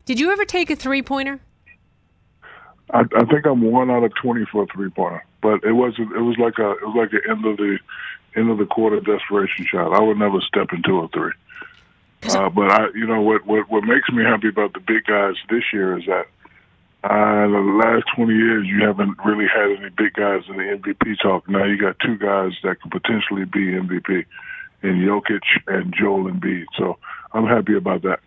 Did you ever take a three-pointer? I think I'm 1 out of 20 for a three-pointer, but it was like the end of the quarter desperation shot. I would never step into a three. But what makes me happy about the big guys this year is that in the last 20 years you haven't really had any big guys in the MVP talk. Now you got two guys that could potentially be MVP, in Jokic and Joel Embiid. So I'm happy about that.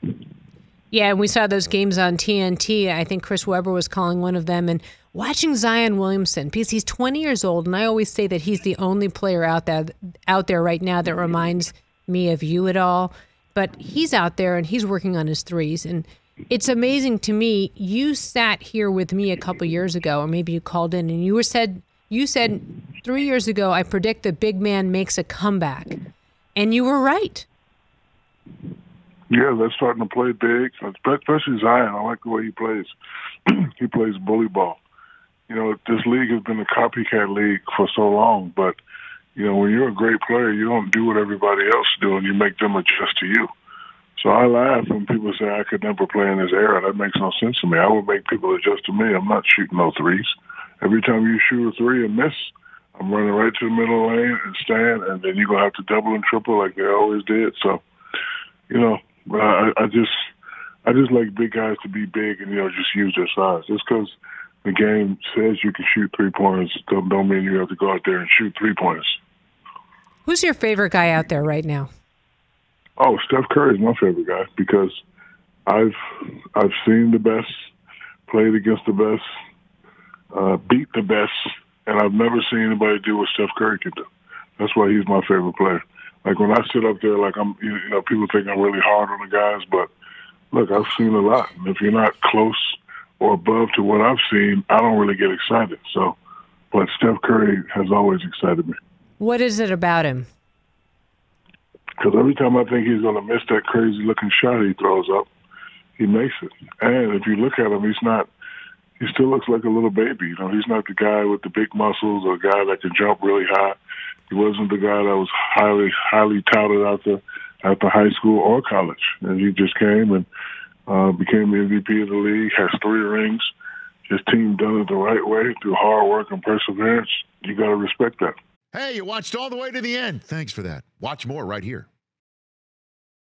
Yeah, and we saw those games on TNT. I think Chris Webber was calling one of them. And watching Zion Williamson, because he's 20 years old, and I always say that he's the only player out there right now that reminds me of you at all. But he's out there, and he's working on his threes. And it's amazing to me. You sat here with me a couple years ago, or maybe you called in, and you said 3 years ago, I predict the big man makes a comeback. And you were right. Yeah, they're starting to play big, especially Zion. I like the way he plays. He plays bully ball. This league has been a copycat league for so long, but, when you're a great player, you don't do what everybody else is doing. You make them adjust to you. So I laugh when people say I could never play in this era. That makes no sense to me. I would make people adjust to me. I'm not shooting no threes. Every time you shoot a three and miss, I'm running right to the middle lane and stand, and then you're going to have to double and triple like they always did. So, I just like big guys to be big and, just use their size. Just because the game says you can shoot three-pointers don't mean you have to go out there and shoot three-pointers. Who's your favorite guy out there right now? Oh, Steph Curry is my favorite guy because I've seen the best, played against the best, beat the best, and I've never seen anybody do what Steph Curry can do. That's why he's my favorite player. Like when I sit up there, like people think I'm really hard on the guys, but look, I've seen a lot. And if you're not close or above to what I've seen, I don't really get excited. So, but Steph Curry has always excited me. What is it about him? Because every time I think he's going to miss that crazy-looking shot he throws up, he makes it. And if you look at him, he still looks like a little baby. He's not the guy with the big muscles or a guy that can jump really high. He wasn't the guy that was highly, highly touted after high school or college. And he just came and became the MVP of the league, has 3 rings. His team done it the right way through hard work and perseverance. You got to respect that. Hey, you watched all the way to the end. Thanks for that. Watch more right here.